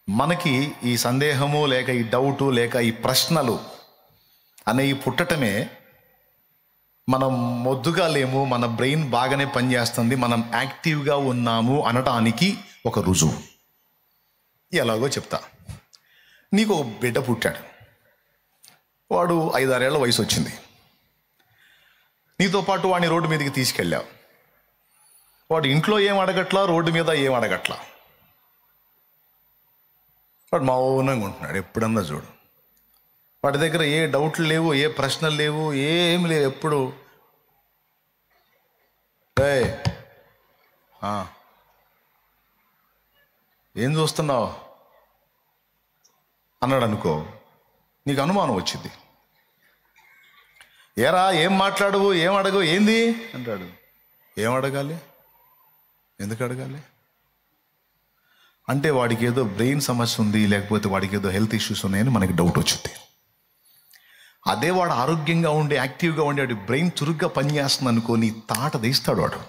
మనకి ఈ సందేహము లేక ఈ డౌటు లేక ఈ ప్రశ్నలు అనేవి పుట్టటమే మనం మొద్దుగా లేము, మన బ్రెయిన్ బాగానే పనిచేస్తుంది, మనం యాక్టివ్గా ఉన్నాము అనటానికి ఒక రుజువు. ఎలాగో చెప్తా. నీకు ఒక బిడ్డ పుట్టాడు, వాడు 5-6 ఏళ్ల వయసు వచ్చింది. నీతో పాటు వాడిని రోడ్డు మీదకి తీసుకెళ్ళావు. వాడు ఇంట్లో ఏం అడగట్లా, రోడ్డు మీద ఏం అడగట్లా, వాడు మౌనంగా ఉంటున్నాడు. ఎప్పుడన్నా చూడు, వాడి దగ్గర ఏ డౌట్లు లేవు, ఏ ప్రశ్నలు లేవు, ఏమి లేవు. ఎప్పుడు ఏం చూస్తున్నావు అన్నాడు అనుకో, నీకు అనుమానం వచ్చింది. ఏరా ఏం మాట్లాడవు, ఏం అడగవు, ఏంది అంటాడు. ఏం అడగాలి, ఎందుకు అడగాలి అంటే వాడికి ఏదో బ్రెయిన్ సమస్య ఉంది, లేకపోతే వాడికి ఏదో హెల్త్ ఇష్యూస్ ఉన్నాయని మనకి డౌట్ వచ్చింది. అదే వాడు ఆరోగ్యంగా ఉండి యాక్టివ్గా ఉండి వాడి బ్రెయిన్ చురుగ్గా పనిచేస్తుంది అనుకో, నీ తాట తీస్తాడు వాడు.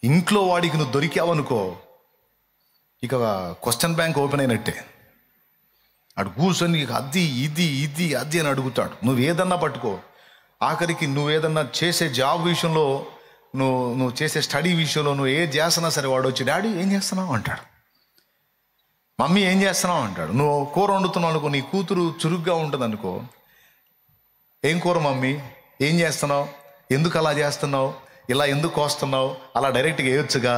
ఇంట్లో వాడికి నువ్వు దొరికావనుకో, ఇక క్వశ్చన్ బ్యాంక్ ఓపెన్ అయినట్టే. అడు కూర్చొని అది ఇది ఇది అది అని అడుగుతాడు. నువ్వు ఏదన్నా పట్టుకో, ఆఖరికి నువ్వు ఏదన్నా చేసే జాబ్ విషయంలో, నువ్వు చేసే స్టడీ విషయంలో నువ్వు ఏది చేస్తున్నా సరే వాడు వచ్చి డాడీ ఏం చేస్తున్నావు అంటాడు, మమ్మీ ఏం చేస్తున్నావు అంటాడు. నువ్వు కూర వండుతున్నావు అనుకో, నీ కూతురు చురుగ్గా ఉంటుంది అనుకో, ఏం కూర మమ్మీ, ఏం చేస్తున్నావు, ఎందుకు అలా చేస్తున్నావు, ఇలా ఎందుకు కోస్తున్నావు, అలా డైరెక్ట్గా వేయొచ్చుగా,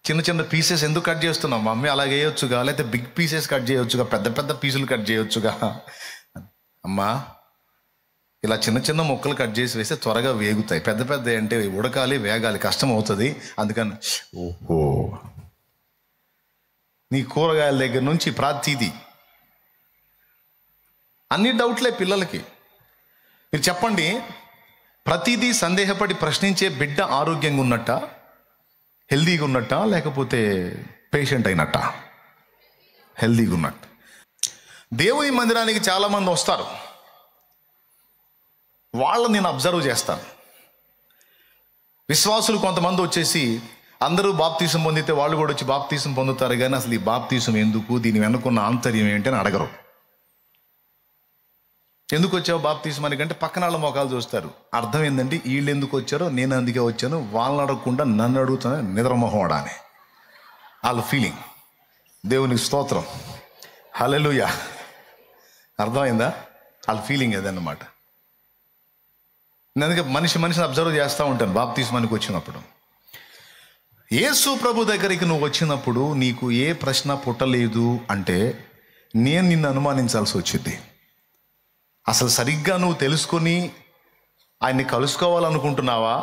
చిన్న చిన్న పీసెస్ ఎందుకు కట్ చేస్తున్నావు మమ్మీ, అలాగే వేయొచ్చుగా, లేకపోతే బిగ్ పీసెస్ కట్ చేయొచ్చుగా, పెద్ద పెద్ద పీసులు కట్ చేయొచ్చుగా. అమ్మా ఇలా చిన్న చిన్న ముక్కలు కట్ చేసి వేస్తే త్వరగా వేగుతాయి, పెద్ద పెద్ద అంటే ఉడకాలి వేగాలి కష్టం అవుతుంది, అందుకని ఓహో. నీ కూరగాయల దగ్గర నుంచి ప్రతిదీ అన్ని డౌట్లే పిల్లలకి. మీరు చెప్పండి, ప్రతిదీ సందేహపడి ప్రశ్నించే బిడ్డ ఆరోగ్యంగా ఉన్నట్ట, హెల్దీగా ఉన్నట్ట, లేకపోతే పేషెంట్ అయినట్ట? హెల్దీగా ఉన్నట్టు. దేవుని మందిరానికి చాలామంది వస్తారు, వాళ్ళని నేను అబ్జర్వ్ చేస్తాను. విశ్వాసులు కొంతమంది వచ్చేసి అందరూ బాప్తీసం పొందితే వాళ్ళు కూడా వచ్చి బాప్తీసం పొందుతారు, కానీ అసలు ఈ బాప్తీసం ఎందుకు, దీని వెనుకున్న ఆంతర్యం ఏంటి అని అడగరు. ఎందుకు వచ్చావు బాప్తీసం అని కంటే పక్కన వాళ్ళ మొఖాలు చూస్తారు. అర్థం ఏంటంటే వీళ్ళు ఎందుకు వచ్చారో నేను అందుకే వచ్చాను, వాళ్ళని అడగకుండా నన్ను అడుగుతాను నిద్రమోహం అని వాళ్ళ ఫీలింగ్. దేవునికి స్తోత్రం, హల్లెలూయా. అర్థమైందా? వాళ్ళ ఫీలింగ్ అదన్నమాట. నేను అందుకే మనిషిని అబ్జర్వ్ చేస్తూ ఉంటాను. బాప్తీస్మానికి వచ్చినప్పుడు యేసు ప్రభు దగ్గరికి నువ్వు వచ్చినప్పుడు నీకు ఏ ప్రశ్న పుట్టలేదు అంటే నేను నిన్ను అనుమానించాల్సి వచ్చింది. అసలు సరిగ్గా నువ్వు తెలుసుకొని ఆయన్ని కలుసుకోవాలనుకుంటున్నావా,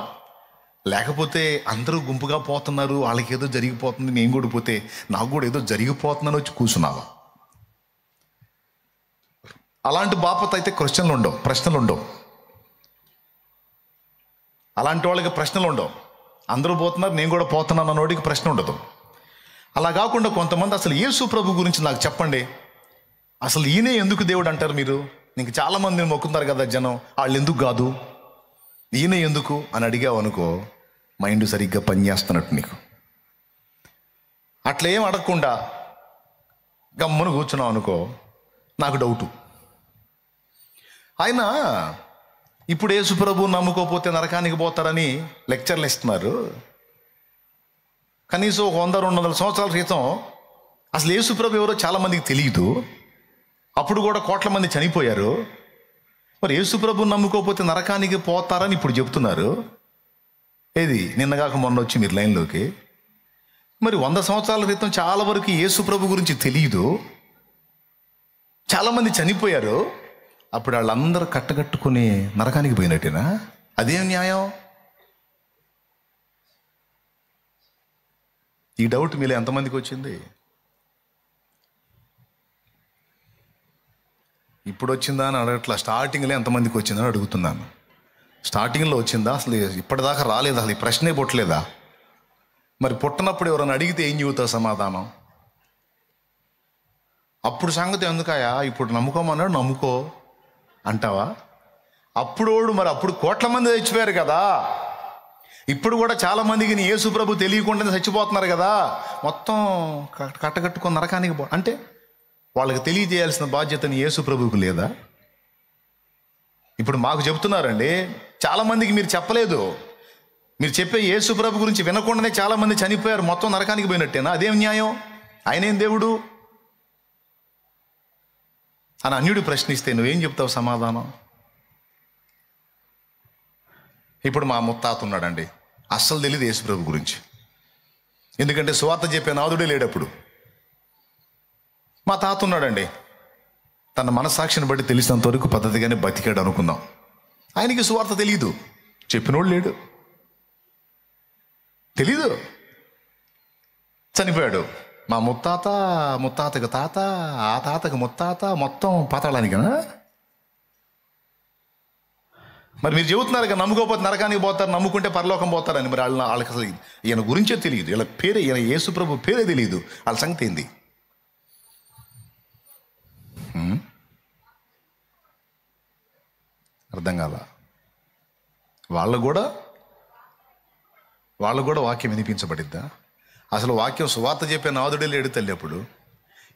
లేకపోతే అందరూ గుంపుగా పోతున్నారు, వాళ్ళకి ఏదో జరిగిపోతుంది, నేను కూడా పోతే నాకు కూడా ఏదో జరిగిపోతుందని వచ్చి కూర్చున్నావా? అలాంటి బాపత అయితే ప్రశ్నలు ఉండవు. అలాంటి వాళ్ళకి ప్రశ్నలు ఉండవు. అందరూ పోతున్నారు, నేను కూడా పోతున్నాను అన్నోడికి ప్రశ్న ఉండదు. అలా కాకుండా కొంతమంది అసలు యేసు ప్రభు గురించి నాకు చెప్పండి, అసలు ఈయనే ఎందుకు దేవుడు అంటారు మీరు, నీకు చాలామందిని మొక్కుతున్నారు కదా జనం, వాళ్ళు ఎందుకు కాదు, ఈయనే ఎందుకు అని అడిగావు అనుకో, మైండ్ సరిగ్గా పనిచేస్తున్నట్టు నీకు. అట్లా ఏం అడగకుండా గమ్మున కూర్చున్నావు అనుకో, నాకు డౌటు. ఆయన ఇప్పుడు యేసు ప్రభు నమ్ముకోకపోతే నరకానికి పోతారని లెక్చర్లు ఇస్తున్నారు. కనీసం 100-200 సంవత్సరాల క్రితం అసలు యేసు ప్రభు ఎవరో చాలామందికి తెలియదు. అప్పుడు కూడా కోట్ల మంది చనిపోయారు. మరి యేసు ప్రభు నమ్ముకోకపోతే నరకానికి పోతారని ఇప్పుడు చెప్తున్నారు. ఏది నిన్నగాక మొన్న వచ్చి మీరు లైన్లోకి. మరి 100 సంవత్సరాల క్రితం చాలా వరకు యేసు ప్రభు గురించి తెలియదు, చాలామంది చనిపోయారు. అప్పుడు వాళ్ళందరూ కట్టకట్టుకుని నరకానికి పోయినట్టేనా? అదేం న్యాయం? ఈ డౌట్ మీలో ఎంతమందికి వచ్చింది? ఇప్పుడు వచ్చిందా అని అడగట్లా, స్టార్టింగ్లో ఎంతమందికి వచ్చిందని అడుగుతున్నాను. స్టార్టింగ్లో వచ్చిందా? అసలు ఇప్పటిదాకా రాలేదా? అసలు ఈ ప్రశ్నే పుట్టలేదా? మరి పుట్టనప్పుడు ఎవరైనా అడిగితే ఏం చెబుతావు సమాధానం? అప్పుడు సంగతి ఎందుకయా, ఇప్పుడు నమ్ముకోమన్నాడు నమ్ముకో అంటావా? అప్పుడు కోట్ల మంది చచ్చిపోయారు కదా, ఇప్పుడు కూడా చాలా మందికి నీ యేసు ప్రభు తెలియకుండానే చచ్చిపోతున్నారు కదా, మొత్తం కట్టకట్టుకొని నరకానికి అంటే వాళ్ళకి తెలియజేయాల్సిన బాధ్యత నీ యేసు ప్రభువుకు లేదా? ఇప్పుడు మాకు చెబుతున్నారండి, చాలామందికి మీరు చెప్పలేదు. మీరు చెప్పే యేసు ప్రభు గురించి వినకుండానే చాలామంది చనిపోయారు, మొత్తం నరకానికి పోయినట్టేనా? అదేం న్యాయం? ఆయనేం దేవుడు అని అన్యుడు ప్రశ్నిస్తే నువ్వేం చెప్తావు సమాధానం? ఇప్పుడు మా ముత్తాత ఉన్నాడండి, అస్సలు తెలియదు యేసు ప్రభు గురించి, ఎందుకంటే సువార్త చెప్పే నాదుడే లేడప్పుడు. మా తాత ఉన్నాడండి, తన మనసాక్షిని బట్టి తెలిసినంత వరకు పద్ధతిగానే బతికాడు అనుకుందాం. ఆయనకి సువార్త తెలియదు, చెప్పినోడు లేడు, తెలీదు, చనిపోయాడు. మా ముత్తాతకు తాత, ఆ తాతకు ముత్తాత, మొత్తం పాతాళానికనా? మరి మీరు చెబుతున్నారు కదా నమ్ముకోకపోతే నరకానికి పోతారు, నమ్ముకుంటే పరలోకం పోతారని. మరి వాళ్ళకి అసలు ఈయన గురించే తెలియదు, వీళ్ళ పేరే, ఈయన యేసు ప్రభు పేరే తెలియదు. వాళ్ళ సంగతి ఏంది? అర్థం కాల. వాళ్ళు కూడా వాక్యం వినిపించబడిద్దా? అసలు వాక్యం సువార్త చెప్పే నాదుడే లేడు తల్లి అప్పుడు.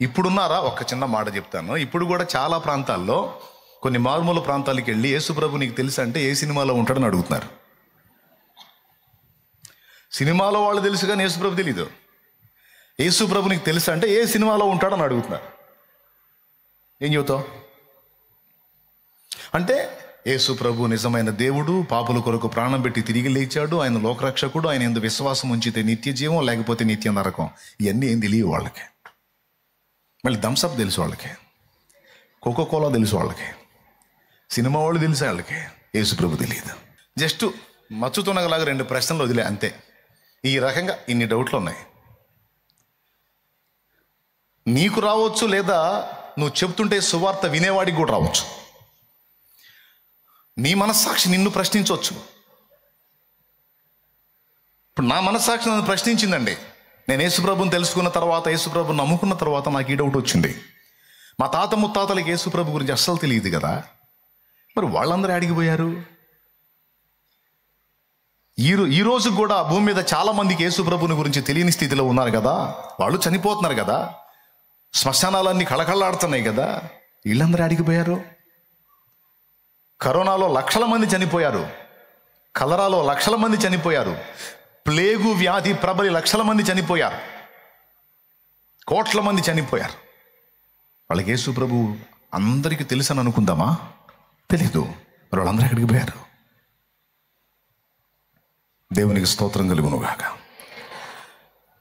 ఇప్పుడున్నారా? ఒక చిన్న మాట చెప్తాను. ఇప్పుడు కూడా చాలా ప్రాంతాల్లో, కొన్ని మారుమూల ప్రాంతాలకు వెళ్ళి యేసు ప్రభు నీకు తెలుసా అంటే ఏ సినిమాలో ఉంటాడని అడుగుతున్నారు. సినిమాలో వాళ్ళు తెలుసు కానీ యేసు ప్రభు తెలీదు. యేసు ప్రభు నీకు తెలుసా అంటే ఏ సినిమాలో ఉంటాడని అడుగుతున్నారు. ఏం చెబుతావు? అంటే యేసు ప్రభు నిజమైన దేవుడు, పాపుల కొరకు ప్రాణం పెట్టి తిరిగి లేచాడు, ఆయన లోకరక్షకుడు, ఆయన ఎందు విశ్వాసం ఉంచితే నిత్య జీవం, లేకపోతే నిత్య నరకం. ఇవన్నీ ఏం తెలియవు వాళ్ళకి. మళ్ళీ థమ్సప్ తెలుసు వాళ్ళకి, కోకోకోలా తెలుసు వాళ్ళకి, సినిమా వాళ్ళు తెలుసు వాళ్ళకి, యేసు ప్రభు తెలియదు. జస్ట్ మచ్చుతున్నగలాగా 2 ప్రశ్నలు వదిలే అంతే. ఈ రకంగా ఇన్ని డౌట్లు ఉన్నాయి. నీకు రావచ్చు, లేదా నువ్వు చెప్తుంటే సువార్త వినేవాడికి కూడా రావచ్చు. నీ మనస్సాక్షి నిన్ను ప్రశ్నించవచ్చు. ఇప్పుడు నా మనస్సాక్షి నన్ను ప్రశ్నించిందండి. నేను యేసుప్రభుని తెలుసుకున్న తర్వాత, యేసుప్రభుని నమ్ముకున్న తర్వాత నాకు ఈ డౌట్ వచ్చింది. మా తాత ముత్తాతలకి యేసుప్రభు గురించి అస్సలు తెలియదు కదా, మరి వాళ్ళందరూ అడిగిపోయారు. ఈ రోజు కూడా భూమి మీద చాలా మందికి యేసుప్రభుని గురించి తెలియని స్థితిలో ఉన్నారు కదా, వాళ్ళు చనిపోతున్నారు కదా, శ్మశానాలన్నీ కళకళలాడుతున్నాయి కదా, వీళ్ళందరూ అడిగిపోయారు. కరోనాలో లక్షల మంది చనిపోయారు, కలరాలో లక్షల మంది చనిపోయారు, ప్లేగు వ్యాధి ప్రబలి లక్షల మంది చనిపోయారు, కోట్ల మంది చనిపోయారు. వాళ్ళకి యేసు ప్రభు అందరికీ తెలుసని అనుకుందామా? తెలీదు. మరి వాళ్ళందరూ ఎక్కడికి పోయారు? దేవునికి స్తోత్రం కలుగునుగాక.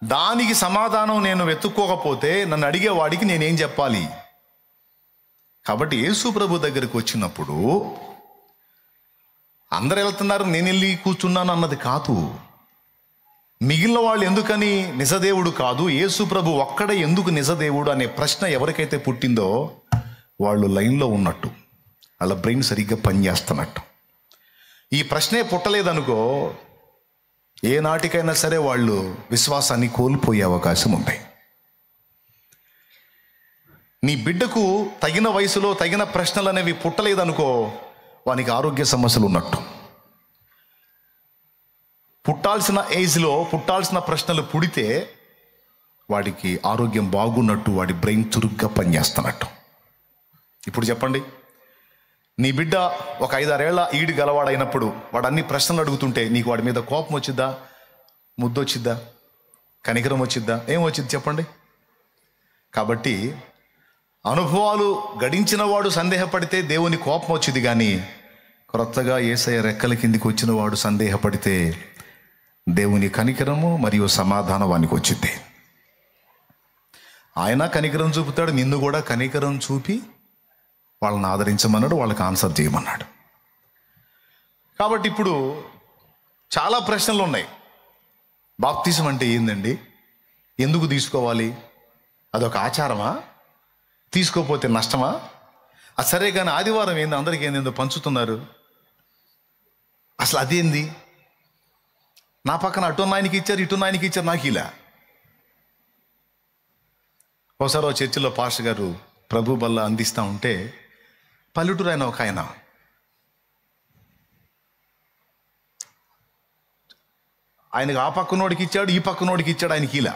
దానికి సమాధానం నేను వెతుక్కోకపోతే నన్ను అడిగేవాడికి నేనేం చెప్పాలి? కాబట్టి యేసు ప్రభు దగ్గరికి వచ్చినప్పుడు అందరు వెళ్తున్నారు, నేను వెళ్ళి కూర్చున్నాను అన్నది కాదు. మిగిలిన వాళ్ళు ఎందుకని నిజదేవుడు కాదు, యేసు ప్రభు ఒక్కడే ఎందుకు నిజదేవుడు అనే ప్రశ్న ఎవరికైతే పుట్టిందో వాళ్ళు లైన్లో ఉన్నట్టు, వాళ్ళ బ్రెయిన్ సరిగ్గా పనిచేస్తున్నట్టు. ఈ ప్రశ్నే పుట్టలేదనుకో, ఏ నాటికైనా సరే వాళ్ళు విశ్వాసాన్ని కోల్పోయే అవకాశం ఉంది. నీ బిడ్డకు తగిన వయసులో తగిన ప్రశ్నలు అనేవి పుట్టలేదనుకో, వానికి ఆరోగ్య సమస్యలు ఉన్నట్టు. పుట్టాల్సిన ఏజ్లో పుట్టాల్సిన ప్రశ్నలు పుడితే వాడికి ఆరోగ్యం బాగున్నట్టు, వాడి బ్రెయిన్ చురుగ్గా పనిచేస్తున్నట్టు. ఇప్పుడు చెప్పండి, నీ బిడ్డ ఒక 5-6 ఏళ్ల ఈడు గలవాడైనప్పుడు వాడు అన్ని ప్రశ్నలు అడుగుతుంటే నీకు వాడి మీద కోపం వచ్చిద్దా, ముద్దొచ్చిద్దా, కనికరం వచ్చిద్దా? ఏం వచ్చింది చెప్పండి? కాబట్టి అనుభవాలు గడించిన వాడు సందేహపడితే దేవుని కోపం వచ్చింది, కానీ క్రొత్తగా యేసయ్య రెక్కల కిందికి వచ్చిన వాడు సందేహపడితే దేవుని కనికరము మరియు సమాధానం వానికి వచ్చింది. ఆయన కనికరం చూపుతాడు, నిన్ను కూడా కనికరం చూపి వాళ్ళని ఆదరించమన్నాడు, వాళ్ళకి ఆన్సర్ చేయమన్నాడు. కాబట్టి ఇప్పుడు చాలా ప్రశ్నలు ఉన్నాయి. బాప్తిజం అంటే ఏందండి? ఎందుకు తీసుకోవాలి? అదొక ఆచారమా? తీసుకోకపోతే నష్టమా? సరే కానీ ఆదివారం ఏంది, అందరికీ ఏందో పంచుతున్నారు, అసలు అదేంది? నా పక్కన అటున్నాయనికి ఇచ్చారు, ఇటున్నాయనికి ఇచ్చారు, నాకు ఇలా. ఒకసారి ఓ చర్చిలో పాస్టర్ గారు ప్రభు బల్ల అందిస్తూ ఉంటే పల్లెటూరు ఆయన ఒక ఆయన ఆయనకు ఆ పక్కనోడికి ఇచ్చాడు, ఈ పక్కనోడికి ఇచ్చాడు, ఆయనకి ఇలా.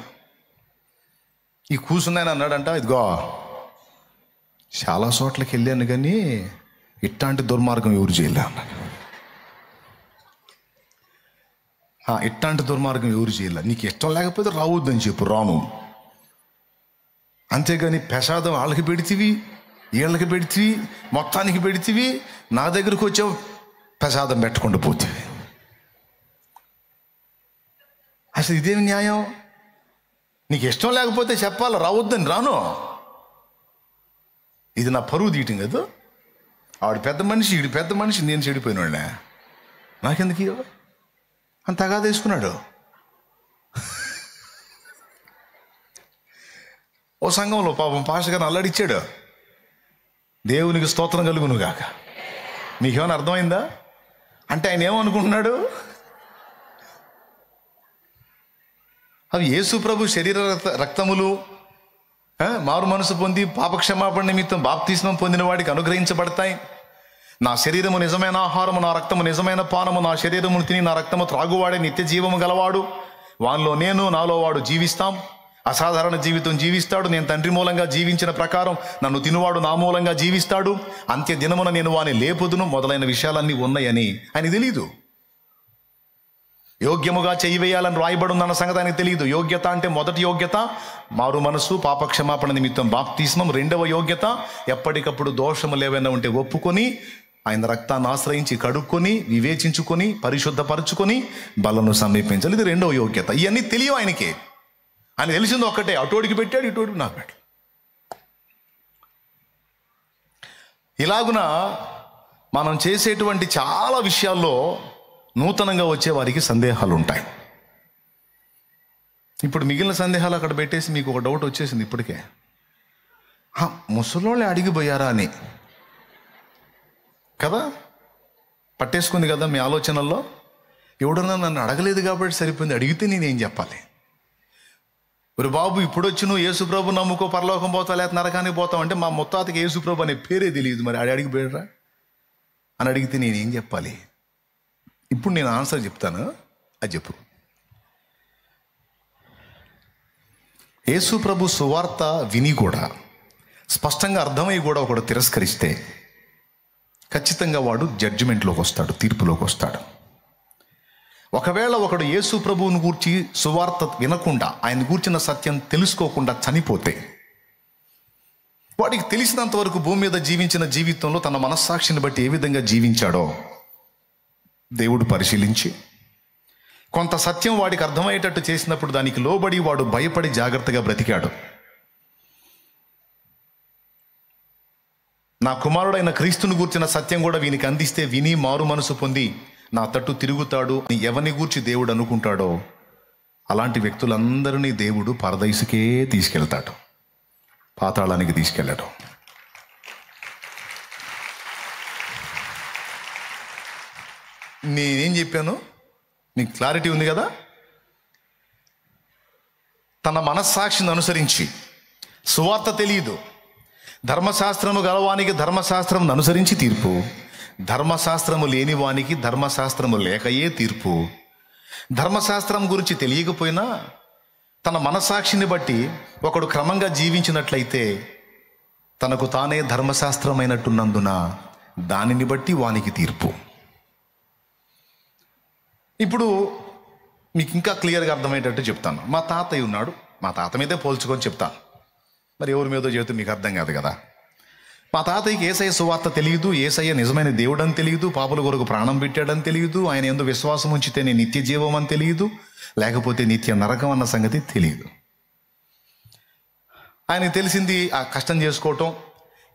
ఈ కూర్చుని ఆయన అన్నాడంట, ఇదిగో చాలా చోట్లకి వెళ్ళాను కానీ ఇట్లాంటి దుర్మార్గం ఎవరు చేయలే అన్నాడు. ఇట్లాంటి దుర్మార్గం ఎవరు చేయలే. నీకు ఇష్టం లేకపోతే రావద్దని చెప్పు, రాను. అంతేగాని ప్రసాదం వాళ్ళకి పెడితివి, వీళ్ళకి పెడితివి, మొత్తానికి పెడితివి, నా దగ్గరకు వచ్చావు ప్రసాదం పెట్టకుండా పోతివి. అసలు ఇదేమి న్యాయం? నీకు ఇష్టం లేకపోతే చెప్పాలి, రావద్దని రాను. ఇది నా పరువు తీయటం కదా. ఆవిడ పెద్ద మనిషి, ఈడు పెద్ద మనిషి, నేను చెడిపోయిన వాళ్ళే, నాకెందుకు ఇవ్వ అంత తగా తీసుకున్నాడు. ఓ సంఘంలో పాపం పాస్టర్ గారిని అల్లాడిచ్చాడు. దేవునికి స్తోత్రం కలుగును గాక. మీకేమైనా అర్థమైందా? అంటే ఆయన ఏమనుకుంటున్నాడు? అవి యేసు ప్రభు శరీర రక్తములు మారు మనసు పొంది పాపక్షమాపణ నిమిత్తం బాప్తిస్మం పొందిన వాడికి అనుగ్రహించబడతాయి. నా శరీరము నిజమైన ఆహారము, నా రక్తము నిజమైన పానము. నా శరీరమును తిని నా రక్తము త్రాగువాడే నిత్య జీవము గలవాడు. వానిలో నేను, నాలో వాడు జీవిస్తాం. అసాధారణ జీవితం జీవిస్తాడు. నేను తండ్రి మూలంగా జీవించిన ప్రకారం నన్ను తినువాడు నా మూలంగా జీవిస్తాడు. అంత్య దినమున నేను వాని లేపుదును. మొదలైన విషయాలన్నీ ఉన్నాయని ఆయన తెలీదు. యోగ్యముగా చేయివేయాలని రాయబడుందన్న సంగతి ఆయనకు తెలియదు. యోగ్యత అంటే మొదటి యోగ్యత మారు మనసు, పాపక్షమాపణ నిమిత్తం బాప్తిస్మం. రెండవ యోగ్యత ఎప్పటికప్పుడు దోషములు ఏవైనా ఉంటే ఒప్పుకొని ఆయన రక్తాన్ని ఆశ్రయించి కడుక్కొని వివేచించుకొని పరిశుద్ధపరచుకొని బలను సమీపించాలి. ఇది రెండవ యోగ్యత. ఇవన్నీ తెలియవు ఆయనకి. ఆయన తెలిసింది ఒక్కటే, అటోడికి పెట్టాడు, ఇటోడికి నాకు పెట్టాడు. ఇలాగున మనం చేసేటువంటి చాలా విషయాల్లో నూతనంగా వచ్చే వారికి సందేహాలు ఉంటాయి. ఇప్పుడు మిగిలిన సందేహాలు అక్కడ పెట్టేసి మీకు ఒక డౌట్ వచ్చేసింది ఇప్పటికే. ముసలోళ్ళే అడిగిపోయారా అని కదా పట్టేసుకుంది కదా మీ ఆలోచనల్లో. ఎవడన్నా నన్ను అడగలేదు కాబట్టి సరిపోయింది, అడిగితే నేనేం చెప్పాలి? ఒరు బాబు, ఇప్పుడు వచ్చి నువ్వు యేసుప్రభు నమ్ముకో పరలోకం పోతా లేకపోతే నరకానికి పోతావు అంటే మా ముత్తాతకి యేసుప్రభు అనే పేరే తెలియదు, మరి అడిగిపోయారా అని అడిగితే నేనేం చెప్పాలి? ఇప్పుడు నేను ఆన్సర్ చెప్తాను, అది చెప్పు. యేసు ప్రభు సువార్త విని కూడా స్పష్టంగా అర్థమై కూడా ఒకడు తిరస్కరిస్తే ఖచ్చితంగా వాడు జడ్జిమెంట్లోకి వస్తాడు, తీర్పులోకి వస్తాడు. ఒకవేళ ఒకడు యేసు ప్రభువుని గూర్చి సువార్త వినకుండా, ఆయన గూర్చిన సత్యం తెలుసుకోకుండా చనిపోతే, వాడికి తెలిసినంత వరకు భూమి మీద జీవించిన జీవితంలో తన మనస్సాక్షిని బట్టి ఏ విధంగా జీవించాడో దేవుడు పరిశీలించి కొంత సత్యం వాడికి అర్థమయ్యేటట్టు చేసినప్పుడు దానికి లోబడి వాడు భయపడి జాగ్రత్తగా బ్రతికాడు. నా కుమారుడైన క్రీస్తుని గూర్చిన సత్యం కూడా వీనికి అందిస్తే విని మారు మనసు పొంది నా తట్టు తిరుగుతాడు అని ఎవరిని గూర్చి దేవుడు అనుకుంటాడో అలాంటి వ్యక్తులందరినీ దేవుడు పరదైసుకే తీసుకెళ్తాడు, పాతాళానికి తీసుకెళ్ళాడు. నేనేం చెప్పాను నీకు క్లారిటీ ఉంది కదా? తన మనస్సాక్షిని అనుసరించి, సువార్త తెలియదు, ధర్మశాస్త్రము గలవానికి ధర్మశాస్త్రం అనుసరించి తీర్పు, ధర్మశాస్త్రము లేని వానికి ధర్మశాస్త్రము లేకయే తీర్పు. ధర్మశాస్త్రం గురించి తెలియకపోయినా తన మనస్సాక్షిని బట్టి ఒకడు క్రమంగా జీవించినట్లయితే తనకు తానే ధర్మశాస్త్రమైనట్టున్నందున దానిని బట్టి వానికి తీర్పు. ఇప్పుడు మీకు ఇంకా క్లియర్గా అర్థమయ్యేటట్టు చెప్తాను. మా తాతయ్య ఉన్నాడు, మా తాత మీదే పోల్చుకొని చెప్తాను, మరి ఎవరి మీదో చెబితే మీకు అర్థం కాదు కదా. మా తాతయ్యకి యేసయ్య సువార్త తెలియదు, యేసయ్య నిజమైన దేవుడు అని తెలియదు, పాపుల కొరకు ప్రాణం పెట్టాడని తెలియదు, ఆయన యందు విశ్వాసం ఉంచితేనే నిత్య జీవం అని తెలియదు, లేకపోతే నిత్య నరకం అన్న సంగతి తెలియదు. ఆయనకి తెలిసింది ఆ కష్టం చేసుకోవటం,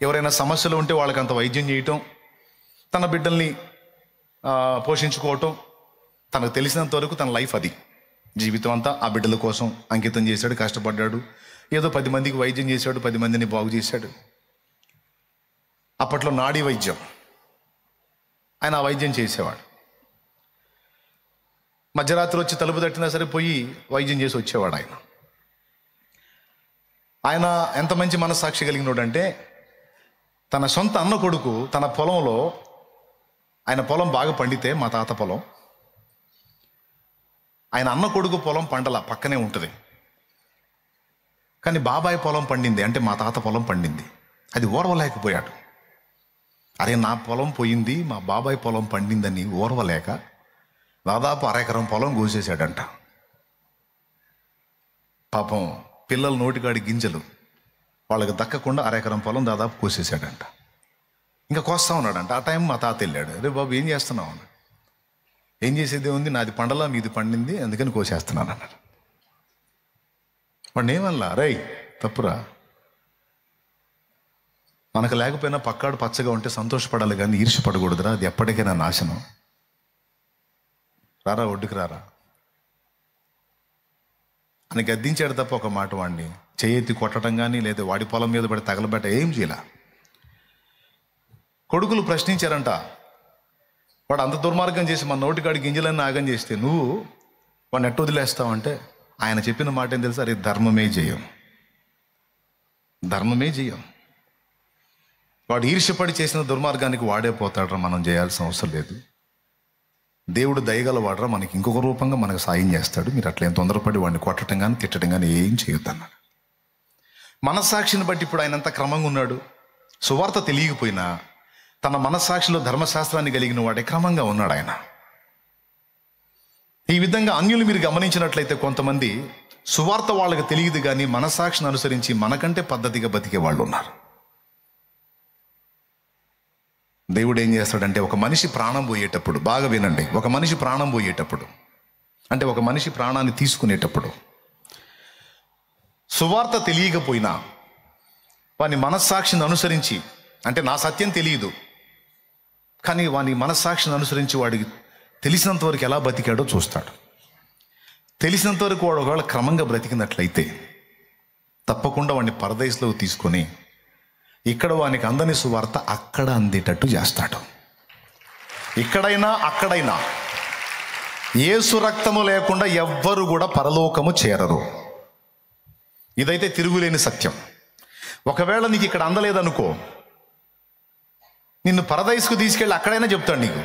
ఎవరైనా సమస్యలు ఉంటే వాళ్ళకి అంత వైద్యం చేయటం, తన బిడ్డల్ని పోషించుకోవటం. తనకు తెలిసినంత వరకు తన లైఫ్ అది, జీవితం అంతా ఆ బిడ్డల కోసం అంకితం చేశాడు, కష్టపడ్డాడు. ఏదో 10 మందికి వైద్యం చేశాడు, 10 మందిని బాగు చేశాడు. అప్పట్లో నాడీ వైద్యం, ఆయన ఆ వైద్యం చేసేవాడు. మధ్యరాత్రి వచ్చి తలుపు తట్టినా సరే పోయి వైద్యం చేసి వచ్చేవాడు. ఆయన ఎంత మంచి మనస్సాక్షి కలిగినోడంటే, తన సొంత అన్న కొడుకు తన పొలంలో, ఆయన పొలం బాగా పండితే, మా తాత పొలం, ఆయన అన్న కొడుకు పొలం పండల పక్కనే ఉంటుంది, కానీ బాబాయ్ పొలం పండింది, అంటే మా తాత పొలం పండింది. అది ఓర్వలేకపోయాడు. అరే నా పొలం పోయింది, మా బాబాయ్ పొలం పండిందని ఓర్వలేక దాదాపు అరెకరం పొలం కోసేశాడంట. పాపం పిల్లల నోటికాడి గింజలు వాళ్ళకి దక్కకుండా అరెకరం పొలం దాదాపు కోసేశాడంట. ఇంకా కోస్తా ఉన్నాడంట. ఆ టైం మా తాత వెళ్ళాడు. అరే బాబు ఏం చేస్తున్నావు అన్న. ఏం చేసేది ఉంది, నాది పండలా మీది పండింది అందుకని కోసేస్తున్నాను అన్నాడు. వాడిని ఏమల్లా, రై తప్పురా, మనకు లేకపోయినా పక్కాడు పచ్చగా ఉంటే సంతోషపడాలి కానీ ఈర్ష్యపడకూడదురా, అది ఎప్పటికైనా నాశనం. రారా ఒడ్డుకు రారా అని గద్దించాడు తప్ప ఒక మాట వాడిని చేయెత్తి కొట్టడం కానీ లేదా వాడి పొలం మీద పడి తగలబెట్ట ఏం చేయాల. కొడుకులు ప్రశ్నించారంట, వాడు అంత దుర్మార్గం చేసి మన నోటికాడి గింజలన్నీ ఆగం చేస్తే నువ్వు వాడిని ఎట్టు వదిలేస్తావంటే ఆయన చెప్పిన మాట ఏం తెలుసా, అరే ధర్మమే జయం, ధర్మమే జయం. వాడు ఈర్ష్యపడి చేసిన దుర్మార్గానికి వాడే పోతాడరా, మనం చేయాల్సిన అవసరం లేదు. దేవుడు దయగలవాడరా, మనకి ఇంకొక రూపంగా మనకు సాయం చేస్తాడు. మీరు అట్లా ఏం తొందరపడి వాడిని కొట్టడం కానీ తిట్టడం కానీ ఏం చేయొద్దన్నాడు. మనస్సాక్షిని బట్టి ఇప్పుడు ఆయన అంత క్రమంగా ఉన్నాడు. సువార్త తెలియకపోయినా తన మనస్సాక్షిలో ధర్మశాస్త్రాన్ని కలిగిన వాడే క్రమంగా ఉన్నాడు ఆయన. ఈ విధంగా అన్యులు మీరు గమనించినట్లయితే కొంతమంది సువార్త వాళ్ళకి తెలియదు కానీ మనస్సాక్షిని అనుసరించి మనకంటే పద్ధతిగా బతికే వాళ్ళు ఉన్నారు. దేవుడు ఏం చేస్తాడంటే ఒక మనిషి ప్రాణం పోయేటప్పుడు, బాగా వినండి, ఒక మనిషి ప్రాణం పోయేటప్పుడు అంటే ఒక మనిషి ప్రాణాన్ని తీసుకునేటప్పుడు సువార్త తెలియకపోయినా వాని మనస్సాక్షిని అనుసరించి, అంటే నా సత్యం తెలియదు కానీ వాని మనస్సాక్షిని అనుసరించి వాడికి తెలిసినంత వరకు ఎలా బతికాడో చూస్తాడు. తెలిసినంత వరకు వాడు ఒకవేళ క్రమంగా బ్రతికినట్లయితే తప్పకుండా వాడిని పరదేశంలోకి తీసుకొని ఇక్కడ వానికి అందని సువార్త అక్కడ అందేటట్టు చేస్తాడు. ఇక్కడైనా అక్కడైనా యేసు రక్తము లేకుండా ఎవ్వరు కూడా పరలోకము చేరరు. ఇదైతే తిరుగులేని సత్యం. ఒకవేళ నీకు ఇక్కడ అందలేదనుకో, నిన్ను పరదైసుకు తీసుకెళ్ళి అక్కడైనా చెప్తాడు నీకు.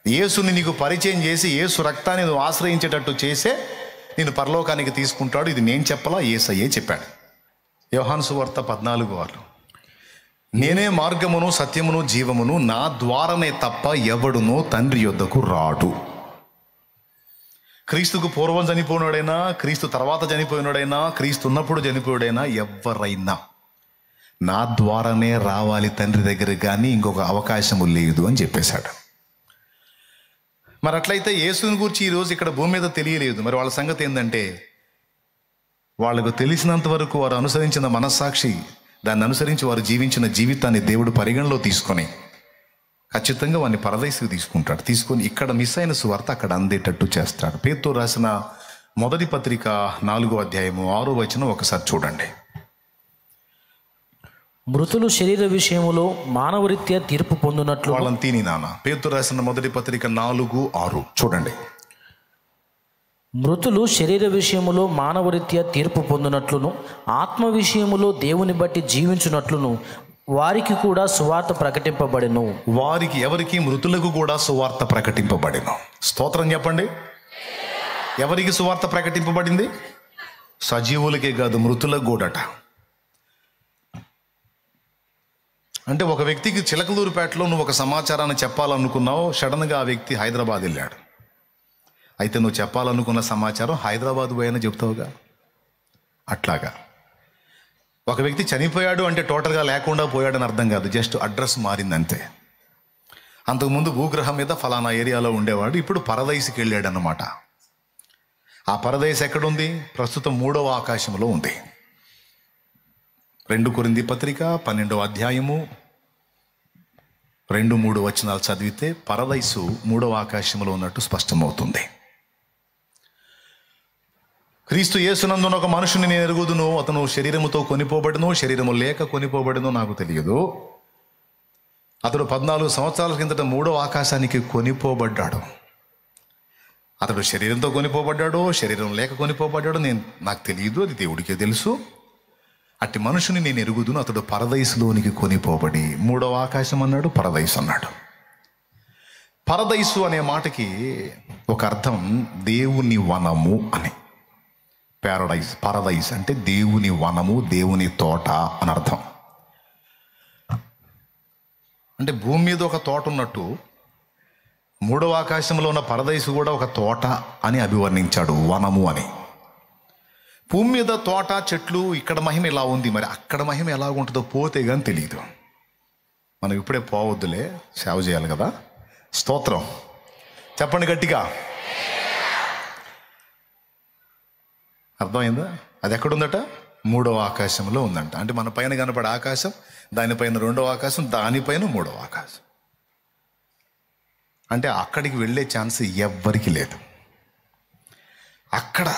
యేసుని నీకు పరిచయం చేసి యేసు రక్తాన్ని నువ్వు ఆశ్రయించేటట్టు చేసే నిన్ను పరలోకానికి తీసుకుంటాడు. ఇది నేను చెప్పలా, యేసయ్యే చెప్పాడు. యోహాను సువార్త 14:6, నేనే మార్గమును సత్యమును జీవమును, నా ద్వారానే తప్ప ఎవడునో తండ్రి యొద్దకు రాడు. క్రీస్తుకు పూర్వం చనిపోయినాడైనా, క్రీస్తు తర్వాత చనిపోయినాడైనా, క్రీస్తు ఉన్నప్పుడు చనిపోయాడైనా ఎవరైనా నా ద్వారానే రావాలి తండ్రి దగ్గర, కానీ ఇంకొక అవకాశము లేదు అని చెప్పేశాడు. మరి అట్లయితే యేసుని గురించి ఈరోజు ఇక్కడ భూమి మీద తెలియలేదు. మరి వాళ్ళ సంగతి ఏంటంటే, వాళ్ళకు తెలిసినంత వరకు వారు అనుసరించిన మనస్సాక్షి, దాన్ని అనుసరించి వారు జీవించిన జీవితాన్ని దేవుడు పరిగణలో తీసుకొని ఖచ్చితంగా వాడిని పరదేశకు తీసుకుంటాడు. తీసుకొని ఇక్కడ మిస్ అయిన సువార్త అక్కడ అందేటట్టు చేస్తాడు. పేతురు రాసిన మొదటి పత్రిక 4:6 ఒకసారి చూడండి. మృతులు శరీర విషయములో మానవరీత్యా తీర్పు పొందినట్లు, వాళ్ళని తిని నాన్న. పేతురు రాసిన మొదటి పత్రిక 4:6 చూడండి. మృతులు శరీర విషయములో మానవరీత్యా తీర్పు పొందినట్లును, ఆత్మ విషయములో దేవుని బట్టి జీవించున్నట్లును వారికి కూడా సువార్త ప్రకటింపబడెను. వారికి, ఎవరికి? మృతులకు కూడా సువార్త ప్రకటింపబడెను. స్తోత్రం చెప్పండి. ఎవరికి సువార్త ప్రకటింపబడింది? సజీవులకే కాదు, మృతులకు కూడాట. అంటే ఒక వ్యక్తికి చిలకలూరుపేటలో నువ్వు ఒక సమాచారాన్ని చెప్పాలనుకున్నావు, సడన్గా ఆ వ్యక్తి హైదరాబాద్ వెళ్ళాడు. అయితే నువ్వు చెప్పాలనుకున్న సమాచారం హైదరాబాద్ పోయినా చెప్తావుగా. అట్లాగా ఒక వ్యక్తి చనిపోయాడు అంటే టోటల్గా లేకుండా పోయాడని అర్థం కాదు, జస్ట్ అడ్రస్ మారిందంతే. అంతకుముందు భూగ్రహం మీద ఫలానా ఏరియాలో ఉండేవాడు, ఇప్పుడు పరదైసుకి వెళ్ళాడు అన్నమాట. ఆ పరదైసు ఎక్కడుంది? ప్రస్తుతం 3వ ఆకాశంలో ఉంది. 2 కొరింథీ పత్రిక 12వ అధ్యాయము 2-3 చదివితే పరదైసు 3వ ఆకాశంలో ఉన్నట్టు స్పష్టమవుతుంది. క్రీస్తు యేసునందున ఒక మనుషుని నేను ఎరుగుదును, అతను శరీరముతో కొనిపోబడును, శరీరము లేక కొనిపోబడును నాకు తెలియదు. అతడు 14 సంవత్సరాల కిందట 3వ ఆకాశానికి కొనిపోబడ్డాడు. అతడు శరీరంతో కొనిపోబడ్డాడో శరీరం లేక కొనిపోబడ్డాడో నాకు తెలియదు, అది దేవుడికే తెలుసు. అట్టి మనుషుని నేను ఎరుగుదును, అతడు పరదైసులోనికి కొనిపోబడి, 3వ ఆకాశం అన్నాడు, పరదైసు అన్నాడు. పరదైసు అనే మాటకి ఒక అర్థం దేవుని వనము అని. ప్యారడైజ్, పరదైస్ అంటే దేవుని వనము, దేవుని తోట అని అర్థం. అంటే భూమి మీద ఒక తోట ఉన్నట్టు మూడవ ఆకాశంలో ఉన్న పరదైసు కూడా ఒక తోట అని అభివర్ణించాడు, వనము అని. భూమి మీద తోట, చెట్లు, ఇక్కడ మహిమ ఇలా ఉంది, మరి అక్కడ మహిమ ఎలా ఉంటుందో పోతే కానీ తెలియదు. మనం ఇప్పుడే పోవద్దులే, సేవ చేయాలి కదా. స్తోత్రం చెప్పండి గట్టిగా. అర్థమైందా? అది ఎక్కడుందట? మూడవ ఆకాశంలో ఉందంట. అంటే మన పైన కనపడే ఆకాశం, దానిపైన రెండవ ఆకాశం, దానిపైన మూడవ ఆకాశం. అంటే అక్కడికి వెళ్ళే ఛాన్స్ ఎవ్వరికి లేదు. అక్కడ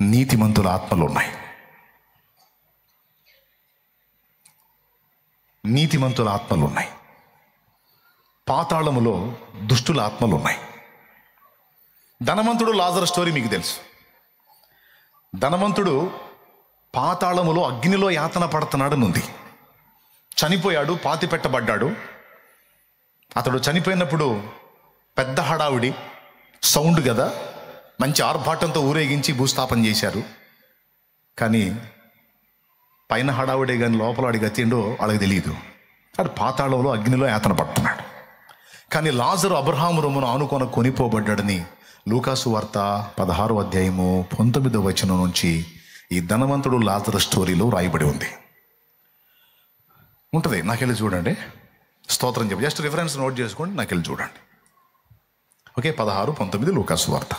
నీతిమంతుల ఆత్మలు ఉన్నాయి, నీతిమంతుల ఆత్మలు ఉన్నాయి. పాతాళములో దుష్టుల ఆత్మలు ఉన్నాయి. ధనవంతుడు లాజరు స్టోరీ మీకు తెలుసు. ధనవంతుడు పాతాళములో అగ్నిలో యాతన పడుతున్నాడని ఉంది. చనిపోయాడు, పాతి పెట్టబడ్డాడు. అతడు చనిపోయినప్పుడు పెద్ద హడావుడి, సౌండ్ కదా, మంచి ఆర్భాటంతో ఊరేగించి భూస్థాపన చేశారు. కానీ పైన హడావుడే కానీ లోపల వాడి గతిండో వాళ్ళకి తెలియదు. వాడు పాతాళంలో అగ్నిలో యాతన పడుతున్నాడు. కానీ లాజరు అబ్రహాము రొమ్మును ఆనుకొని కొనిపోబడ్డాడని లూకాసు వార్త 16వ అధ్యాయము 19వ వచనం నుంచి ఈ ధనవంతుడు లాజరు స్టోరీలో రాయబడి ఉంది. ఉంటుంది, నాకెళ్ళి చూడండి. స్తోత్రం చెప్పి జస్ట్ రిఫరెన్స్ నోట్ చేసుకోండి, నాకెళ్ళి చూడండి. ఓకే, 16-19 లూకాసు వార్త.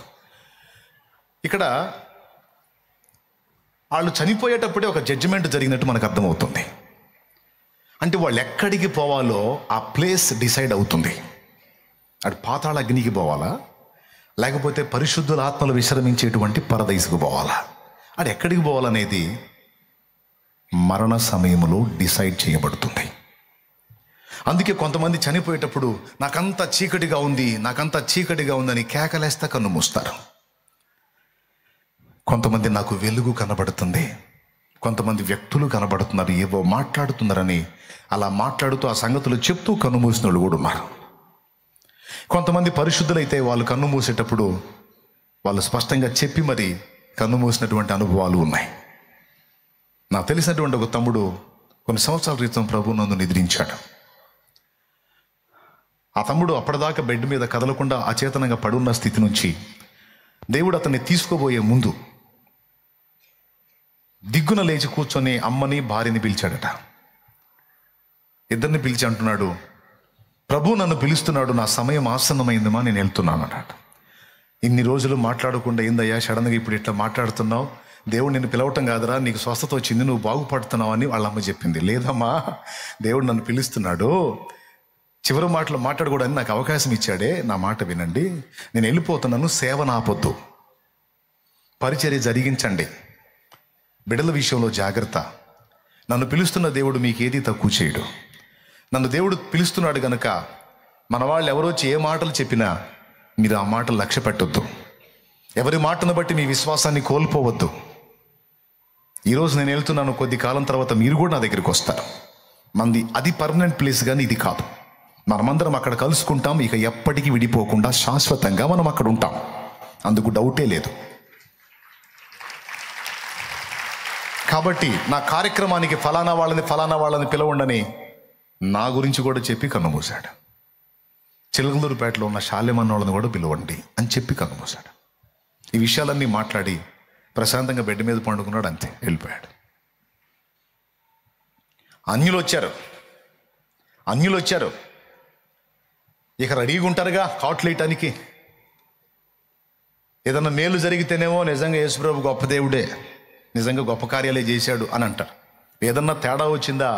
ఇక్కడ వాళ్ళు చనిపోయేటప్పుడే ఒక జడ్జిమెంట్ జరిగినట్టు మనకు అర్థమవుతుంది. అంటే వాళ్ళు ఎక్కడికి పోవాలో ఆ ప్లేస్ డిసైడ్ అవుతుంది. అటు పాతాళ అగ్నికి పోవాలా, లేకపోతే పరిశుద్ధుల ఆత్మలు విశ్రమించేటువంటి పరదైసుకు పోవాలా? అది ఎక్కడికి పోవాలనేది మరణ సమయంలో డిసైడ్ చేయబడుతుంది. అందుకే కొంతమంది చనిపోయేటప్పుడు నాకంతా చీకటిగా ఉంది, నాకంతా చీకటిగా ఉందని కేకలేస్తా కన్ను మూస్తారు. కొంతమంది నాకు వెలుగు కనబడుతుంది, కొంతమంది వ్యక్తులు కనబడుతున్నారు, ఏవో మాట్లాడుతున్నారని అలా మాట్లాడుతూ ఆ సంగతులు చెప్తూ కన్ను మూసిన వాళ్ళు కూడా ఉన్నారు. కొంతమంది పరిశుద్ధులైతే వాళ్ళు కన్ను మూసేటప్పుడు వాళ్ళు స్పష్టంగా చెప్పి మరి కన్ను మూసినటువంటి అనుభవాలు ఉన్నాయి. నాకు తెలిసినటువంటి ఒక తమ్ముడు కొన్ని సంవత్సరాల క్రితం ప్రభువు నందు నిద్రించాడు. ఆ తమ్ముడు అప్పటిదాకా బెడ్ మీద కదలకుండా అచేతనంగా పడున్న స్థితి నుంచి దేవుడు అతన్ని తీసుకోబోయే ముందు దిగ్గున లేచి కూర్చొని అమ్మని భార్యని పిలిచాడట. ఇద్దరిని పిలిచి అంటున్నాడు, ప్రభు నన్ను పిలుస్తున్నాడు, నా సమయం ఆసన్నమైందమ్మా, నేను వెళ్తున్నాను అన్నాడు. ఇన్ని రోజులు మాట్లాడకుండా ఏందయ్యా సడన్గా ఇప్పుడు ఇట్లా మాట్లాడుతున్నావు, దేవుడు నిన్ను పిలవటం కాదురా, నీకు స్వస్థత వచ్చింది, నువ్వు బాగుపడుతున్నావు అని వాళ్ళ అమ్మ చెప్పింది. లేదమ్మా, దేవుడు నన్ను పిలుస్తున్నాడు, చివరి మాటలు మాట్లాడకూడదని నాకు అవకాశం ఇచ్చాడే, నా మాట వినండి, నేను వెళ్ళిపోతున్నాను, సేవను ఆపొద్దు, పరిచర్య జరిగించండి, బిడ్డల విషయంలో జాగ్రత్త, నన్ను పిలుస్తున్న దేవుడు మీకు ఏది తక్కువ చేయడు, నన్ను దేవుడు పిలుస్తున్నాడు గనక మన వాళ్ళు ఎవరో ఏ మాటలు చెప్పినా మీరు ఆ మాటలు లక్ష్య పెట్టొద్దు, ఎవరి మాటను బట్టి మీ విశ్వాసాన్ని కోల్పోవద్దు. ఈరోజు నేను వెళ్తున్నాను, కొద్ది కాలం తర్వాత మీరు కూడా నా దగ్గరికి వస్తారు. మంది అది పర్మనెంట్ ప్లేస్ కానీ ఇది కాదు. మనమందరం అక్కడ కలుసుకుంటాం, ఇక ఎప్పటికీ విడిపోకుండా శాశ్వతంగా మనం అక్కడ ఉంటాం, అందుకు డౌటే లేదు. కాబట్టి నా కార్యక్రమానికి ఫలానా వాళ్ళని పిలవండని నా గురించి కూడా చెప్పి కన్నుమూశాడు. చిలకలూరుపేటలో ఉన్న శాల్యమన్న వాళ్ళని కూడా పిలవండి అని చెప్పి కన్నుమూశాడు. ఈ విషయాలన్నీ మాట్లాడి ప్రశాంతంగా బెడ్ మీద పండుకున్నాడు, అంతే, వెళ్ళిపోయాడు. అన్యులు వచ్చారు, ఇక రెడీగా ఉంటారుగా కాట్లేయటానికి. ఏదన్నా మేలు జరిగితేనేమో నిజంగా యేసుప్రభు గొప్ప దేవుడే, నిజంగా గొప్ప కార్యాలే చేశాడు అని అంటారు. ఏదన్నా తేడా వచ్చిందా,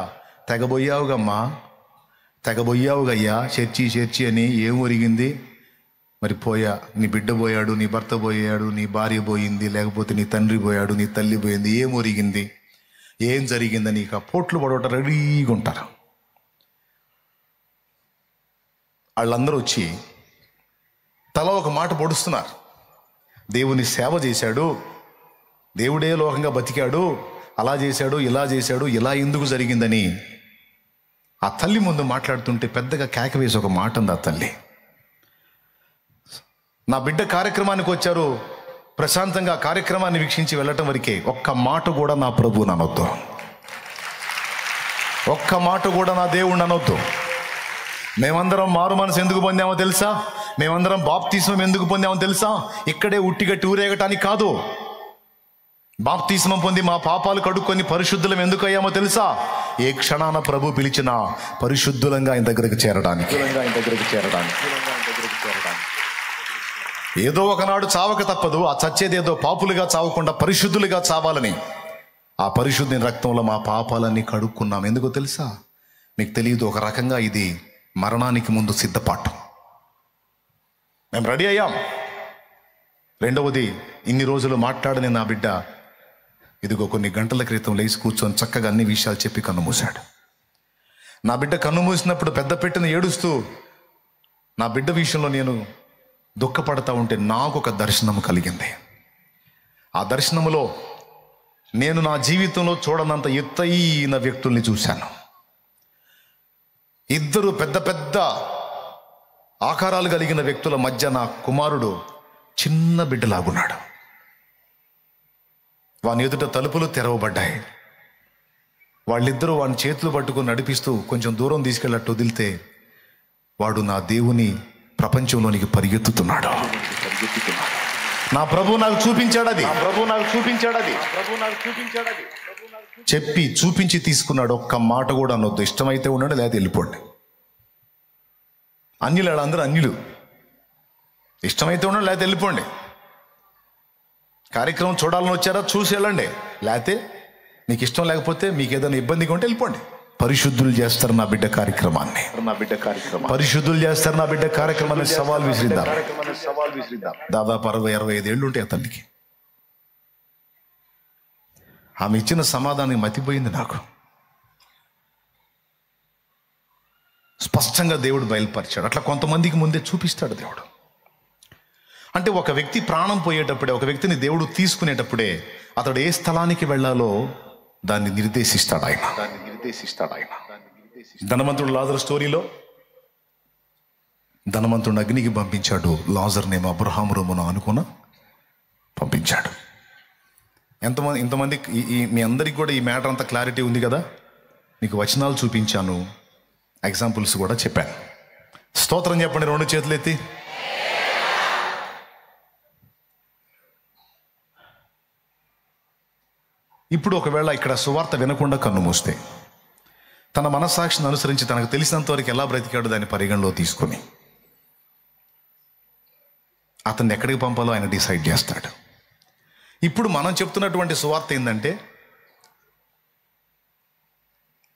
తెగబోయావుగయ్యా చర్చి అని, ఏం ఒరిగింది మరి, పోయా, నీ బిడ్డ పోయాడు, నీ భర్త పోయాడు, నీ భార్య పోయింది, లేకపోతే నీ తండ్రి పోయాడు, నీ తల్లి పోయింది, ఏం ఒరిగింది, ఏం జరిగిందని ఇక పోట్లు పడవట రెడీగా ఉంటారు. వాళ్ళందరూ వచ్చి తల ఒక మాట పొడుస్తున్నారు. దేవుని సేవ చేశాడు, దేవుడే లోకంగా బతికాడు, అలా చేశాడు, ఇలా చేశాడు, ఇలా ఎందుకు జరిగిందని ఆ తల్లి ముందు మాట్లాడుతుంటే పెద్దగా కేక వేసి ఒక మాట ఉంది ఆ తల్లి. నా బిడ్డ కార్యక్రమానికి వచ్చారు, ప్రశాంతంగా కార్యక్రమాన్ని వీక్షించి వెళ్ళటం వరకే. ఒక్క మాట కూడా నా ప్రభువుని అనొద్దు, ఒక్క మాట కూడా నా దేవుణ్ణి అనొద్దు. మేమందరం మారు మనసు ఎందుకు పొందామో తెలుసా? మేమందరం బాప్తిస్మం ఎందుకు పొందామో తెలుసా? ఇక్కడే ఉట్టిగట్టి ఊరేగటానికి కాదు. బాప్తిస్మం పొంది మా పాపాలు కడుక్కొని పరిశుద్ధులం ఎందుకు అయ్యామో తెలుసా? ఏ క్షణాన ప్రభు పిలిచిన పరిశుద్ధులంగా ఆయన దగ్గరికి చేరడానికి. ఏదో ఒకనాడు చావక తప్పదు. ఆ చచ్చేదేదో పాపులుగా చావకుండా పరిశుద్ధులుగా చావాలని ఆ పరిశుద్ధి రక్తంలో మా పాపాలన్నీ కడుక్కున్నాం. ఎందుకో తెలుసా? మీకు తెలియదు. ఒక రకంగా ఇది మరణానికి ముందు సిద్ధపాటు. మేము రెడీ అయ్యాం. రెండవది, ఇన్ని రోజులు మాట్లాడని నా బిడ్డ ఇదిగో కొన్ని గంటల క్రితం లేచి కూర్చొని చక్కగా అన్ని విషయాలు చెప్పి కన్నుమూశాడు. నా బిడ్డ కన్నుమూసినప్పుడు పెద్ద పెట్టిన ఏడుస్తూ నా బిడ్డ విషయంలో నేను దుఃఖపడతా ఉంటే నాకు ఒక దర్శనం కలిగింది. ఆ దర్శనములో నేను నా జీవితంలో చూడనంత ఎత్తైన వ్యక్తుల్ని చూశాను. ఇద్దరు పెద్ద పెద్ద ఆకారాలు కలిగిన వ్యక్తుల మధ్య నా కుమారుడు చిన్న బిడ్డలాగున్నాడు. వాని ఎదుట తలుపులు తెరవబడ్డాయి. వాళ్ళిద్దరూ వాని చేతులు పట్టుకుని నడిపిస్తూ కొంచెం దూరం తీసుకెళ్ళట్టు వదిలితే వాడు నా దేవుని ప్రపంచంలోనికి పరిగెత్తుతున్నాడు. నా ప్రభు నాకు చూపించాడు అది. చెప్పి చూపించి తీసుకున్నాడు. ఒక్క మాట కూడా అనొద్దు. ఇష్టమైతే ఉండండి, లేకపోతే వెళ్ళిపోండి. అన్యులు, అందరూ అన్యులు. ఇష్టమైతే ఉండండి, లేకపోతే వెళ్ళిపోండి. కార్యక్రమం చూడాలని వచ్చారా, చూసి వెళ్ళండి. లేకపోతే మీకు ఇష్టం లేకపోతే, మీకు ఏదైనా ఇబ్బందిగా ఉంటే వెళ్ళిపోండి. పరిశుద్ధులు చేస్తారు నా బిడ్డ కార్యక్రమాన్ని. పరిశుద్ధులు చేస్తారు నా బిడ్డ కార్యక్రమాన్ని. సవాల్ విసిరిద్దాం. దాదాపు 60-65 ఏళ్ళు ఉంటాయి ఆ తల్లికి. ఆమె ఇచ్చిన సమాధానం మతిపోయింది నాకు. స్పష్టంగా దేవుడు బయలుపరిచాడు. అట్లా కొంతమందికి ముందే చూపిస్తాడు దేవుడు. అంటే ఒక వ్యక్తి ప్రాణం పోయేటప్పుడే, ఒక వ్యక్తిని దేవుడు తీసుకునేటప్పుడే అతడు ఏ స్థలానికి వెళ్ళాలో దాన్ని నిర్దేశిస్తాడు ఆయన. ధనవంతుడు లాజరు స్టోరీలో ధనవంతుడు అగ్నికి పంపించాడు. లాజర్నేమో అబ్రహాము రొమ్మున అనుకున్న పంపించాడు. ఇంతమంది మీ అందరికి కూడా ఈ మ్యాటర్ అంతా క్లారిటీ ఉంది కదా. మీకు వచనాలు చూపించాను, ఎగ్జాంపుల్స్ కూడా చెప్పాను. స్తోత్రం చెప్పండి 2 చేతులు ఎత్తి. ఇప్పుడు ఒకవేళ ఇక్కడ సువార్త వినకుండా కన్ను మూస్తే, తన మనస్సాక్షిని అనుసరించి తనకు తెలిసినంత వరకు ఎలా బ్రతికాడు దాన్ని పరిగణలో తీసుకొని అతన్ని ఎక్కడికి పంపాలో ఆయన డిసైడ్ చేస్తాడు. ఇప్పుడు మనం చెప్తున్నటువంటి సువార్త ఏంటంటే,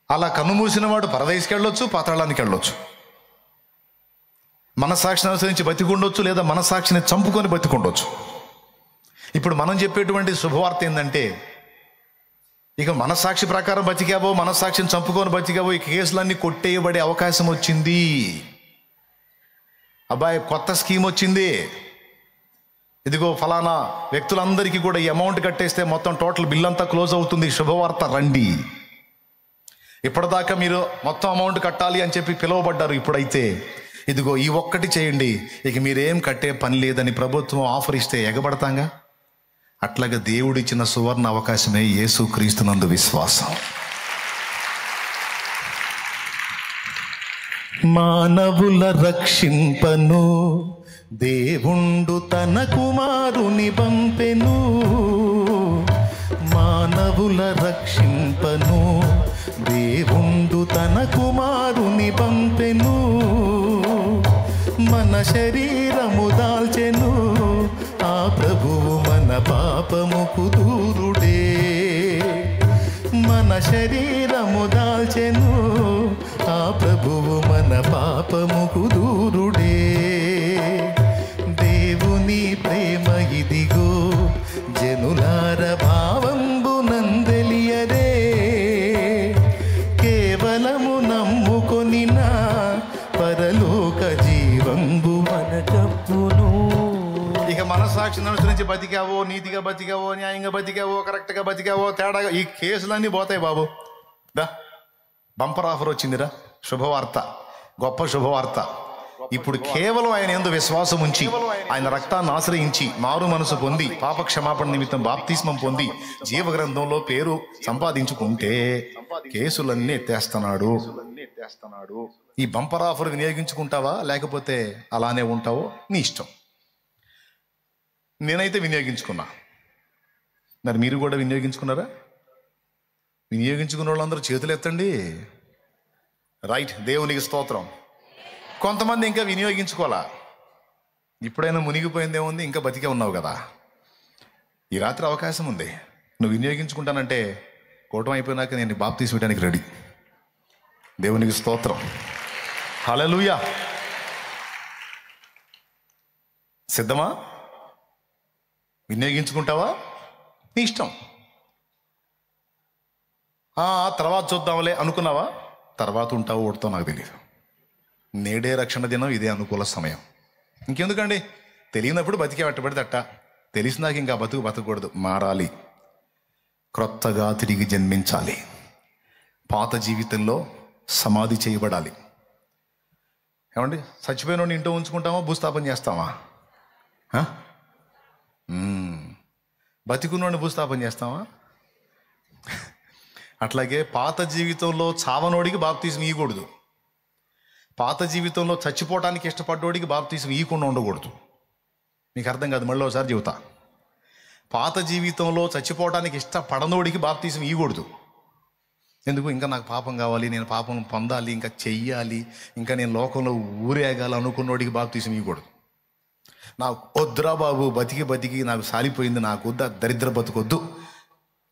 అలా కన్ను మూసిన వాడు పరదేశికి వెళ్ళొచ్చు, పాతాళానికి వెళ్ళొచ్చు. మనస్సాక్షిని అనుసరించి బతికుండొచ్చు, లేదా మనస్సాక్షిని చంపుకొని బతికుండొచ్చు. ఇప్పుడు మనం చెప్పేటువంటి శుభవార్త ఏంటంటే, ఇక మనస్సాక్షి ప్రకారం బతికావో, మనస్సాక్షిని చంపుకొని బతికావో, ఈ కేసులన్నీ కొట్టేయబడే అవకాశం వచ్చింది. అబ్బాయి కొత్త స్కీమ్ వచ్చింది. ఇదిగో ఫలానా వ్యక్తులందరికీ కూడా ఈ అమౌంట్ కట్టేస్తే మొత్తం టోటల్ బిల్ అంతా క్లోజ్ అవుతుంది. శుభవార్త రండి. ఇప్పటిదాకా మీరు మొత్తం అమౌంట్ కట్టాలి అని చెప్పి పిలువబడ్డారు. ఇప్పుడైతే ఇదిగో ఈ ఒక్కటి చేయండి, ఇక మీరేం కట్టే పని లేదని ప్రభుత్వం ఆఫర్ ఇస్తే ఎగబడతాంగా. అట్లాగా దేవుడిచ్చిన సువర్ణ అవకాశమే యేసుక్రీస్తునందు విశ్వాసం. మానవుల రక్షింపను దేవుండు తన కుమారుని పంపెను. మానవుల రక్షింపను దేవుండు తన కుమారుని పంపెను. మన శరీరము దాల్చెను ఆ ప్రభువు మన పాపముకు దూరుడే. మన శరీరము దాల్చెను ఆ ప్రభువు మన పాపముకు దూరుడే. దేవుని ప్రేమ ఇదిగో జనులార భావంబునందెలియరే. కేవలము నమ్ముకొనిన పరలోక జీవంబు మనకప్పును. ఇక మనస్సాక్షిని అనుసరించి బతికావో, నీతిగా బతికావో, న్యాయంగా బతికావో, కరెక్ట్గా బతికావో, తేడాగా, ఈ కేసులన్నీ పోతాయి బాబు. దా బంపర్ ఆఫర్ వచ్చిందిరా. శుభవార్త, గొప్ప శుభవార్త. ఇప్పుడు కేవలం ఆయన యందు విశ్వాసం ఉంచి, ఆయన రక్తాన్ని ఆశ్రయించి, మారు మనసు పొంది, పాప క్షమాపణ నిమిత్తం బాప్తిస్మం పొంది, జీవగ్రంథంలో పేరు సంపాదించుకుంటే కేసులన్నీ ఎత్తేస్తున్నాడు. ఈ బంపర్ ఆఫర్ వినియోగించుకుంటావా, లేకపోతే అలానే ఉంటావో నీ ఇష్టం. నేనైతే వినియోగించుకున్నా. మరి మీరు కూడా వినియోగించుకున్నారా? వినియోగించుకున్న వాళ్ళందరూ చేతులు ఎత్తండి. రైట్, దేవునికి స్తోత్రం. కొంతమంది ఇంకా వినియోగించుకోవాలా. ఇప్పుడైనా మునిగిపోయిందేముంది, ఇంకా బతికే ఉన్నావు కదా. ఈ రాత్రి అవకాశం ఉంది. నువ్వు వినియోగించుకుంటానంటే కూటమి అయిపోయినాక నేను బాప్తీసం ఇవ్వడానికి రెడీ. దేవునికి స్తోత్రం. హల్లెలూయా. సిద్ధమా? వినియోగించుకుంటావా? నీ ఇష్టం. తర్వాత చూద్దాంలే అనుకున్నావా? తర్వాత ఉంటావో ఓడుతావు నాకు తెలియదు. నేడే రక్షణ దినం, ఇదే అనుకూల సమయం. ఇంకెందుకండి, తెలియనప్పుడు బతికే పట్టబడి తట్ట, తెలిసినాక ఇంకా బతకూడదు. మారాలి, క్రొత్తగా తిరిగి జన్మించాలి, పాత జీవితంలో సమాధి చేయబడాలి. ఏమండి, చచ్చిపోయిన ఇంట్లో ఉంచుకుంటామా, భూస్థాపన చేస్తామా? బతికున్నోడిని భూస్థాపన చేస్తామా? అట్లాగే పాత జీవితంలో చావనోడికి బాప్తీసం ఇవ్వకూడదు. పాత జీవితంలో చచ్చిపోవటానికి ఇష్టపడ్డోడికి బాప్తీసం ఇవ్వకుండా ఉండకూడదు. మీకు అర్థం కాదు, మళ్ళీ ఒకసారి చెబుతా. పాత జీవితంలో చచ్చిపోవటానికి ఇష్టపడనోడికి బాప్తీసం ఇవ్వకూడదు. ఎందుకు? ఇంకా నాకు పాపం కావాలి, నేను పాపం పొందాలి, ఇంకా చెయ్యాలి, ఇంకా నేను లోకంలో ఊరేగాలి అనుకున్నోడికి బాప్తీసం ఇవ్వకూడదు. నాకు వద్దురా బాబు, బతికి నాకు సాలిపోయింది, నాకు వద్దు, దరిద్ర బతుకొద్దు,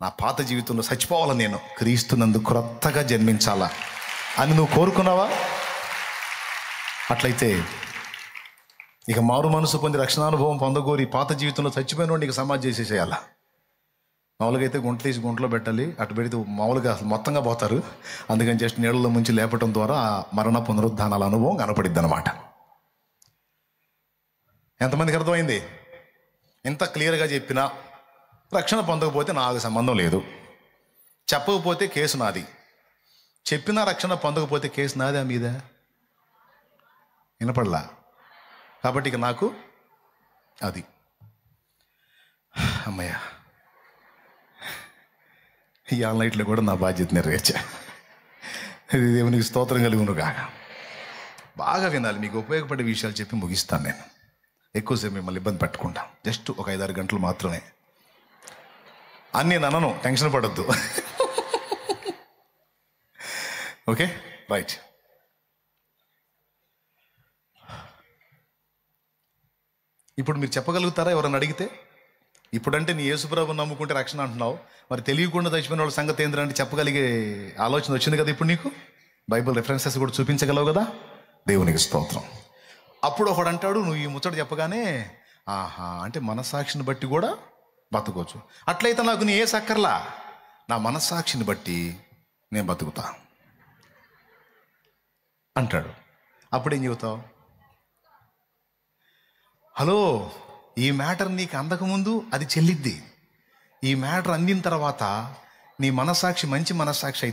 నా పాత జీవితంలో చచ్చిపోవాలని, నేను క్రీస్తునందు క్రొత్తగా జన్మించాలా అని నువ్వు కోరుకున్నావా? అట్లయితే ఇక మారు మనసు పొంది రక్షణానుభవం పొందగోరి పాత జీవితంలో చచ్చిపోయిన నీకు సమాధి చేసేసేయాలా. మామూలుగా అయితే గుంట తీసి గుంటలో పెట్టాలి, అటు పెడితే మామూలుగా మొత్తంగా పోతారు. అందుకని జస్ట్ నీళ్ళలో ముంచి లేపటం ద్వారా మరణ పునరుద్ధానాల అనుభవం కనపడిద్ది అనమాట. ఎంతమందికి అర్థమైంది? ఇంత క్లియర్గా చెప్పినా రక్షణ పొందకపోతే నాకు సంబంధం లేదు, చెప్పకపోతే కేసు నాది, చెప్పినా రక్షణ పొందకపోతే కేసు నాదే మీద వినపడలా. కాబట్టి ఇక నాకు అది అమ్మయ్య, ఈ ఆన్లైట్లో కూడా నా బాధ్యత నెరవేర్చా. ఇది దేవునికి స్తోత్రం కలుగును కాక. బాగా వినాలి, మీకు ఉపయోగపడే విషయాలు చెప్పి ముగిస్తాను. నేను ఎక్కువసేపు మిమ్మల్ని ఇబ్బంది పెట్టుకుంటా. జస్ట్ ఒక 5-6 గంటలు మాత్రమే. అని నేను అనను, టెన్షన్ పడద్దు. Okay, right. ఇప్పుడు మీరు చెప్పగలుగుతారా ఎవరన్నా అడిగితే? ఇప్పుడంటే నీ యేసుప్రభుని నమ్ముకుంటే రక్షణ అంటున్నావు, మరి తెలియకుండా చచ్చిపోయిన వాళ్ళ సంగతి ఏంటంటే చెప్పగలిగే ఆలోచన వచ్చింది కదా ఇప్పుడు నీకు. బైబిల్ రెఫరెన్సెస్ కూడా చూపించగలవు కదా. దేవునికి స్తోత్రం. అప్పుడు ఒకడు అంటాడు, నువ్వు ఈ ముచ్చట చెప్పగానే, అంటే మనస్సాక్షిని బట్టి కూడా బతకొచ్చు. అట్లయితే నాకు నీ ఏ సక్కర్లా, నా మనస్సాక్షిని బట్టి నేను బతుకుతా అంటాడు. అప్పుడేం చెబుతావు? హలో, ఈ మ్యాటర్ నీకు అందకముందు అది చెల్లిద్ది. ఈ మ్యాటర్ అందిన తర్వాత నీ మనస్సాక్షి మంచి మనస్సాక్షి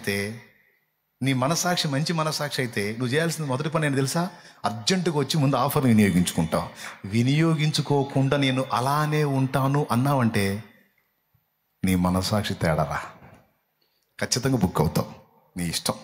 అయితే, నువ్వు చేయాల్సిన మొదటి పని ఏంటి తెలుసా? అర్జెంటుగా వచ్చి ముందు ఆఫర్ని వినియోగించుకుంటావు. వినియోగించుకోకుండా నేను అలానే ఉంటాను అన్నావంటే నీ మనస్సాక్షి తేడారా, ఖచ్చితంగా బుక్ అవుతావు. నీ ఇష్టం.